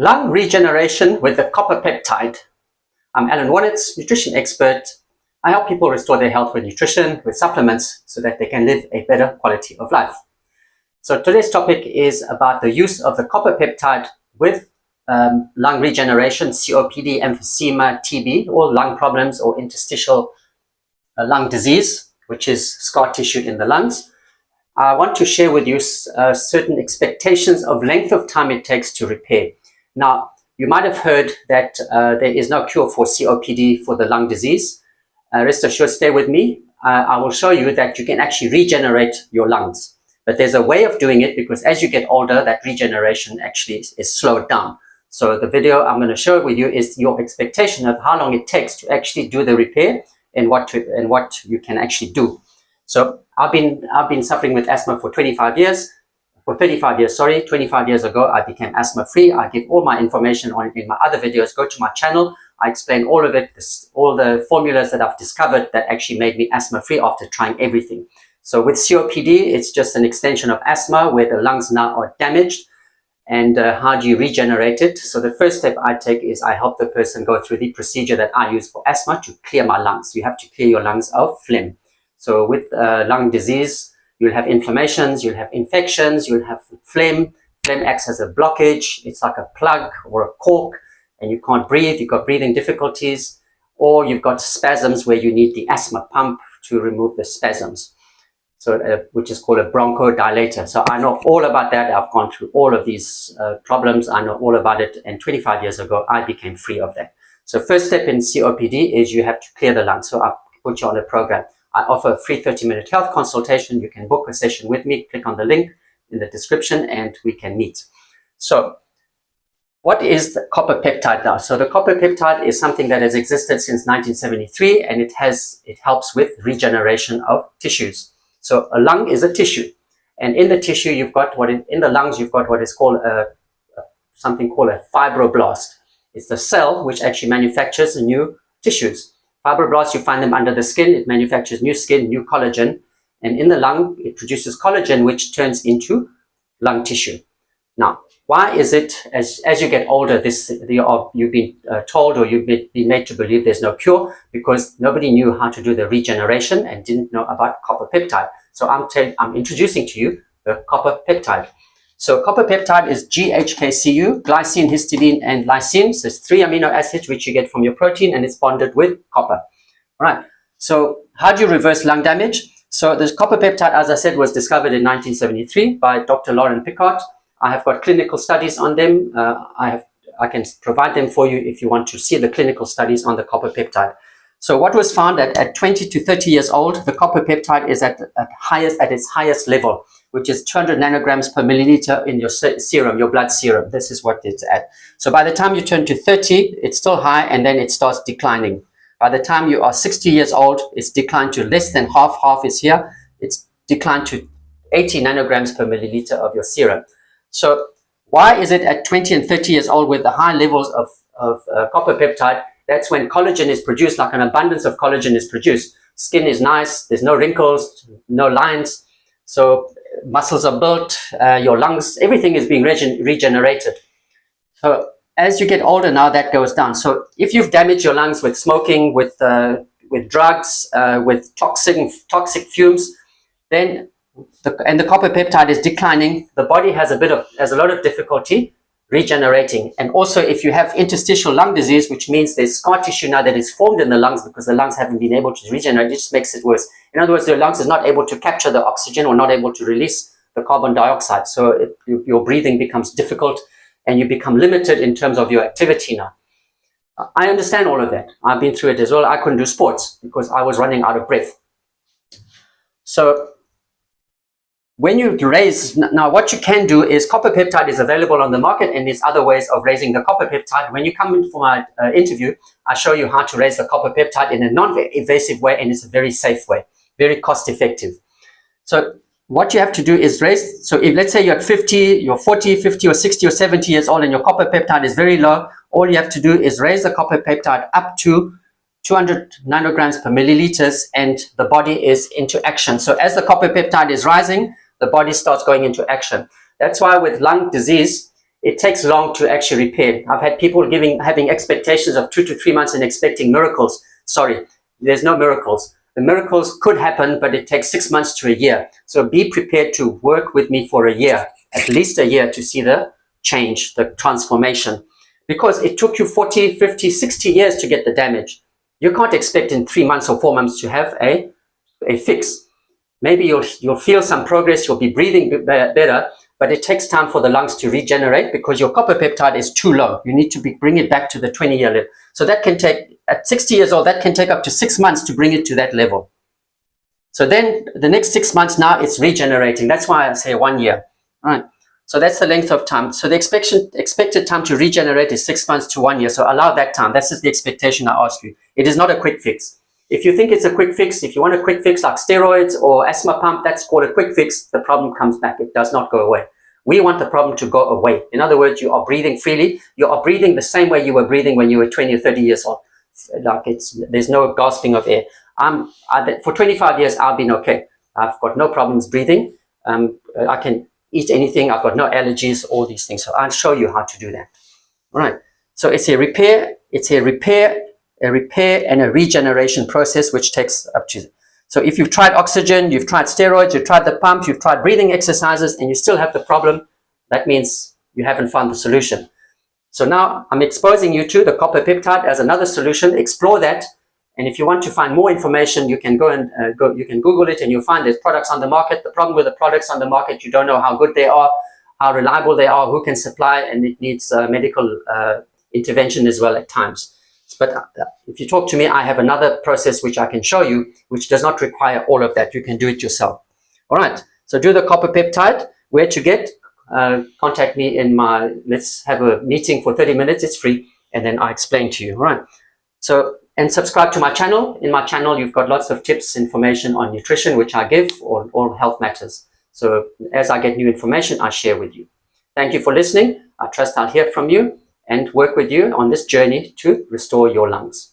Lung regeneration with the copper peptide. I'm Alan Wonnitz, nutrition expert. I help people restore their health with nutrition, with supplements, so that they can live a better quality of life. So today's topic is about the use of the copper peptide with lung regeneration, COPD, emphysema, TB, or lung problems or interstitial lung disease, which is scar tissue in the lungs. I want to share with you certain expectations of length of time it takes to repair. Now, you might have heard that there is no cure for COPD, for the lung disease. Rest assured, stay with me. I will show you that you can actually regenerate your lungs. But there's a way of doing it, because as you get older, that regeneration actually is slowed down. So the video I'm going to share with you is your expectation of how long it takes to actually do the repair and what you can actually do. So I've been suffering with asthma for 35 years. For 35 years, sorry, 25 years ago, I became asthma free. I give all my information on it in my other videos. Go to my channel. I explain all of it, all the formulas that I've discovered that actually made me asthma free after trying everything. So with COPD, it's just an extension of asthma where the lungs now are damaged. And how do you regenerate it? So the first step I take is I help the person go through the procedure that I use for asthma to clear my lungs. You have to clear your lungs of phlegm. So with lung disease, you'll have inflammations, you'll have infections, you'll have phlegm. Phlegm acts as a blockage. It's like a plug or a cork, and you can't breathe. You've got breathing difficulties, or you've got spasms where you need the asthma pump to remove the spasms. So, which is called a bronchodilator. So I know all about that. I've gone through all of these problems. I know all about it. And 25 years ago, I became free of that. So first step in COPD is you have to clear the lungs. So I'll put you on a program. I offer a free 30-minute health consultation. You can book a session with me. Click on the link in the description and we can meet. So what is the copper peptide now? So the copper peptide is something that has existed since 1973, and it helps with regeneration of tissues. So a lung is a tissue, and in the tissue you've got in the lungs you've got what is called something called a fibroblast. It's the cell which actually manufactures new tissues. Fibroblasts, you find them under the skin. It manufactures new skin, new collagen, and in the lung it produces collagen, which turns into lung tissue. Now, why is it as you get older, you've been told, or you've been made to believe there's no cure? Because nobody knew how to do the regeneration and didn't know about copper peptide. So I'm introducing to you the copper peptide. So copper peptide is GHKCU, glycine, histidine, and lysine. So it's 3 amino acids which you get from your protein, and it's bonded with copper. All right. So how do you reverse lung damage? So this copper peptide, as I said, was discovered in 1973 by Dr. Lauren Pickard. I have got clinical studies on them. I can provide them for you if you want to see the clinical studies on the copper peptide. So what was found at 20 to 30 years old, the copper peptide is at its highest level, which is 200 nanograms per milliliter in your serum, your blood serum. This is what it's at. So by the time you turn to 30, it's still high, and then it starts declining. By the time you are 60 years old, it's declined to less than half. Half is here. It's declined to 80 nanograms per milliliter of your serum. So why is it at 20 and 30 years old with the high levels of copper peptide? That's when collagen is produced, like an abundance of collagen is produced. Skin is nice. There's no wrinkles, no lines. So muscles are built, your lungs, everything is being regenerated. So as you get older now, that goes down. So if you've damaged your lungs with smoking, with drugs, with toxic fumes, then the copper peptide is declining. The body has a lot of difficulty regenerating. And also, if you have interstitial lung disease, which means there's scar tissue now that is formed in the lungs because the lungs haven't been able to regenerate, it just makes it worse. In other words, your lungs is not able to capture the oxygen or not able to release the carbon dioxide. So your breathing becomes difficult and you become limited in terms of your activity now. I understand all of that. I've been through it as well. I couldn't do sports because I was running out of breath. So when you raise, now what you can do is, copper peptide is available on the market, and there's other ways of raising the copper peptide. When you come in for my interview, I show you how to raise the copper peptide in a non-invasive way, and it's a very safe way, very cost effective. So what you have to do is raise, so if let's say you're at 50, you're 40, 50 or 60 or 70 years old and your copper peptide is very low, all you have to do is raise the copper peptide up to 200 nanograms per milliliters, and the body is into action. So as the copper peptide is rising, the body starts going into action. That's why with lung disease, it takes long to actually repair. I've had people having expectations of 2 to 3 months and expecting miracles. Sorry, there's no miracles. The miracles could happen, but it takes 6 months to a year. So be prepared to work with me for a year, at least a year, to see the change, the transformation. Because it took you 40, 50, 60 years to get the damage. You can't expect in 3 months or 4 months to have a fix. Maybe you'll feel some progress, you'll be breathing better, but it takes time for the lungs to regenerate because your copper peptide is too low. You need to bring it back to the 20-year level. So that can take, at 60 years old, that can take up to 6 months to bring it to that level. So then the next 6 months now it's regenerating. That's why I say 1 year. All right. So that's the length of time. So the expected time to regenerate is 6 months to 1 year. So allow that time. That's just the expectation I ask you. It is not a quick fix. If you think it's a quick fix, if you want a quick fix like steroids or asthma pump, that's called a quick fix. The problem comes back. It does not go away. We want the problem to go away. In other words, you are breathing freely. You are breathing the same way you were breathing when you were 20 or 30 years old. Like there's no gasping of air. For 25 years, I've been okay. I've got no problems breathing. I can eat anything. I've got no allergies, all these things. So I'll show you how to do that. All right. So it's a repair. It's a repair and a regeneration process, which takes up to. So if you've tried oxygen, you've tried steroids, you've tried the pump, you've tried breathing exercises, and you still have the problem, that means you haven't found the solution. So now I'm exposing you to the copper peptide as another solution. Explore that. And if you want to find more information, you can you can Google it and you'll find there's products on the market. The problem with the products on the market, you don't know how good they are, how reliable they are, who can supply, and it needs medical intervention as well at times. But if you talk to me, I have another process which I can show you, which does not require all of that. You can do it yourself. All right. So do the copper peptide. Where to get? Contact me in my, let's have a meeting for 30 minutes. It's free. And then I explain to you. All right. So, and subscribe to my channel. In my channel, you've got lots of tips, information on nutrition, which I give, or all health matters. So as I get new information, I share with you. Thank you for listening. I trust I'll hear from you and work with you on this journey to restore your lungs.